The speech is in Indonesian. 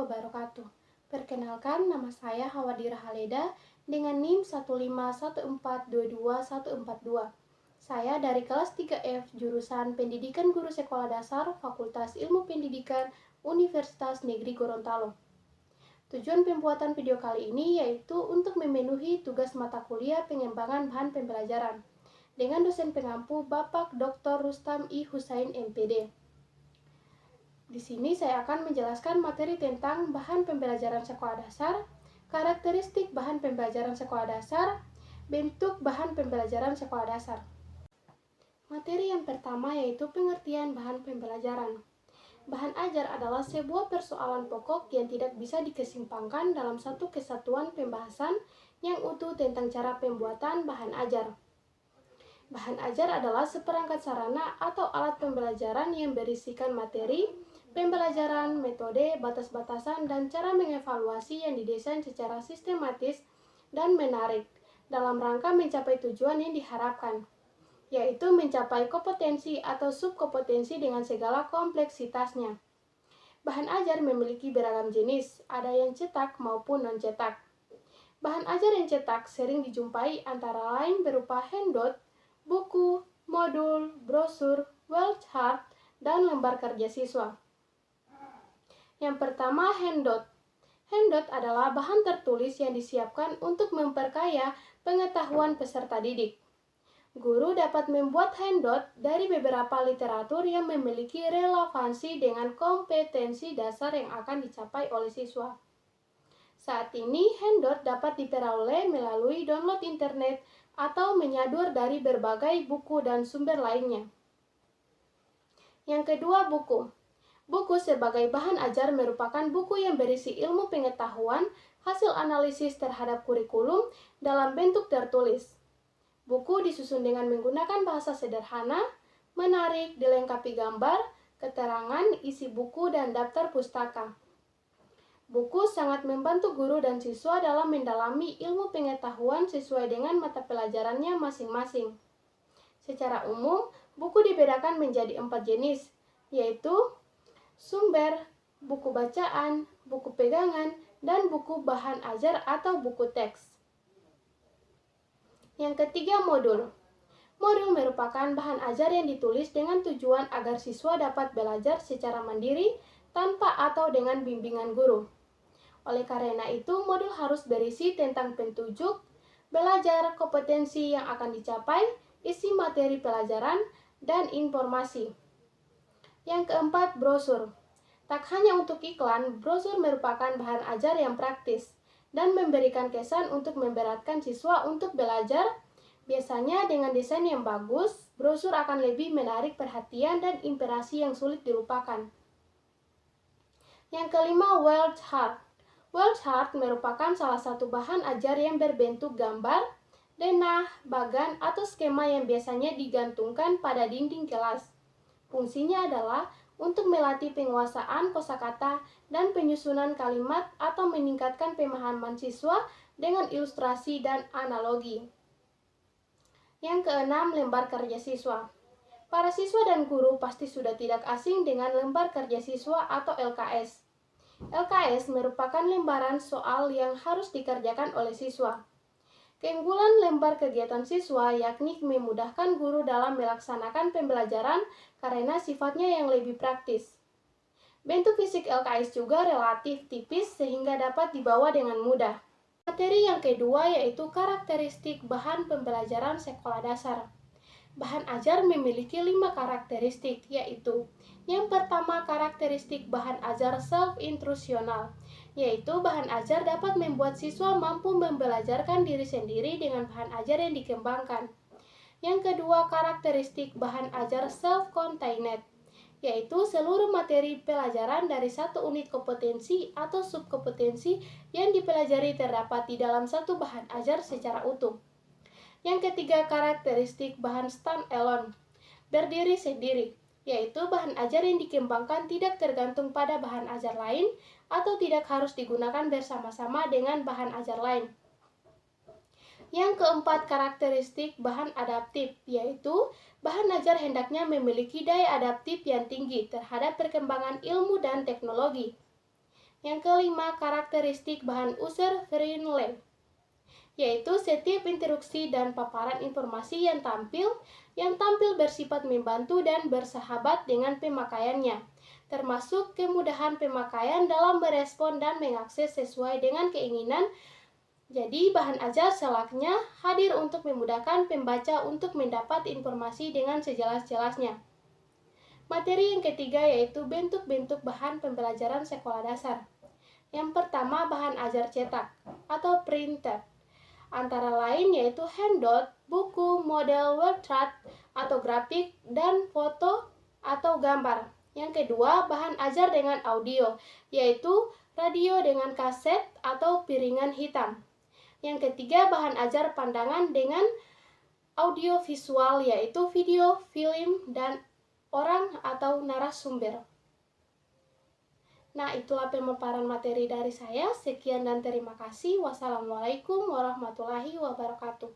wabarakatuh. Perkenalkan, nama saya Hawadira Haleda dengan NIM 151422142. Saya dari kelas 3F jurusan Pendidikan Guru Sekolah Dasar Fakultas Ilmu Pendidikan Universitas Negeri Gorontalo. Tujuan pembuatan video kali ini yaitu untuk memenuhi tugas mata kuliah pengembangan bahan pembelajaran dengan dosen pengampu Bapak Dr. Rustam I. Husain MPD. Di sini saya akan menjelaskan materi tentang bahan pembelajaran sekolah dasar, karakteristik bahan pembelajaran sekolah dasar, bentuk bahan pembelajaran sekolah dasar. Materi yang pertama yaitu pengertian bahan pembelajaran. Bahan ajar adalah sebuah persoalan pokok yang tidak bisa dikesampingkan dalam satu kesatuan pembahasan yang utuh tentang cara pembuatan bahan ajar. Bahan ajar adalah seperangkat sarana atau alat pembelajaran yang berisikan materi, pembelajaran, metode, batas-batasan, dan cara mengevaluasi yang didesain secara sistematis dan menarik dalam rangka mencapai tujuan yang diharapkan, yaitu mencapai kompetensi atau subkompetensi dengan segala kompleksitasnya. Bahan ajar memiliki beragam jenis, ada yang cetak maupun non-cetak. Bahan ajar yang cetak sering dijumpai antara lain berupa handout, buku, modul, brosur, flowchart, dan lembar kerja siswa. Yang pertama, handout. Handout adalah bahan tertulis yang disiapkan untuk memperkaya pengetahuan peserta didik. Guru dapat membuat handout dari beberapa literatur yang memiliki relevansi dengan kompetensi dasar yang akan dicapai oleh siswa. Saat ini, handout dapat diperoleh melalui download internet atau menyadur dari berbagai buku dan sumber lainnya. Yang kedua, buku. Buku sebagai bahan ajar merupakan buku yang berisi ilmu pengetahuan, hasil analisis terhadap kurikulum dalam bentuk tertulis. Buku disusun dengan menggunakan bahasa sederhana, menarik, dilengkapi gambar, keterangan, isi buku, dan daftar pustaka. Buku sangat membantu guru dan siswa dalam mendalami ilmu pengetahuan sesuai dengan mata pelajarannya masing-masing. Secara umum, buku dibedakan menjadi 4 jenis, yaitu sumber, buku bacaan, buku pegangan, dan buku bahan ajar atau buku teks. Yang ketiga, modul. Modul merupakan bahan ajar yang ditulis dengan tujuan agar siswa dapat belajar secara mandiri tanpa atau dengan bimbingan guru. Oleh karena itu, modul harus berisi tentang petunjuk, belajar, kompetensi yang akan dicapai, isi materi pelajaran, dan informasi. Yang keempat, brosur. Tak hanya untuk iklan, brosur merupakan bahan ajar yang praktis dan memberikan kesan untuk memberatkan siswa untuk belajar. Biasanya dengan desain yang bagus, brosur akan lebih menarik perhatian dan inspirasi yang sulit dilupakan. Yang kelima, flowchart. Flowchart merupakan salah satu bahan ajar yang berbentuk gambar, denah, bagan, atau skema yang biasanya digantungkan pada dinding kelas. Fungsinya adalah untuk melatih penguasaan kosakata dan penyusunan kalimat atau meningkatkan pemahaman siswa dengan ilustrasi dan analogi. Yang keenam, lembar kerja siswa. Para siswa dan guru pasti sudah tidak asing dengan lembar kerja siswa atau LKS. LKS merupakan lembaran soal yang harus dikerjakan oleh siswa. Keunggulan lembar kegiatan siswa yakni memudahkan guru dalam melaksanakan pembelajaran karena sifatnya yang lebih praktis. Bentuk fisik LKS juga relatif tipis sehingga dapat dibawa dengan mudah. Materi yang kedua yaitu karakteristik bahan pembelajaran sekolah dasar. Bahan ajar memiliki 5 karakteristik, yaitu yang pertama, karakteristik bahan ajar self-instructional, yaitu bahan ajar dapat membuat siswa mampu membelajarkan diri sendiri dengan bahan ajar yang dikembangkan. Yang kedua, karakteristik bahan ajar self-contained, yaitu seluruh materi pelajaran dari satu unit kompetensi atau subkompetensi yang dipelajari terdapat di dalam satu bahan ajar secara utuh. Yang ketiga, karakteristik bahan stand-alone, berdiri sendiri, yaitu bahan ajar yang dikembangkan tidak tergantung pada bahan ajar lain atau tidak harus digunakan bersama-sama dengan bahan ajar lain. Yang keempat, karakteristik bahan adaptif, yaitu bahan ajar hendaknya memiliki daya adaptif yang tinggi terhadap perkembangan ilmu dan teknologi. Yang kelima, karakteristik bahan user-friendly, yaitu setiap interupsi dan paparan informasi yang tampil bersifat membantu dan bersahabat dengan pemakaiannya, termasuk kemudahan pemakaian dalam merespon dan mengakses sesuai dengan keinginan. Jadi, bahan ajar selaknya hadir untuk memudahkan pembaca untuk mendapat informasi dengan sejelas-jelasnya. Materi yang ketiga yaitu bentuk-bentuk bahan pembelajaran sekolah dasar. Yang pertama, bahan ajar cetak atau printed. Antara lain yaitu handout, buku, model, word chart atau grafik, dan foto atau gambar. Yang kedua, bahan ajar dengan audio, yaitu radio dengan kaset atau piringan hitam. Yang ketiga, bahan ajar pandangan dengan audio visual, yaitu video, film, dan orang atau narasumber. Nah, itulah pemaparan materi dari saya. Sekian dan terima kasih. Wassalamualaikum warahmatullahi wabarakatuh.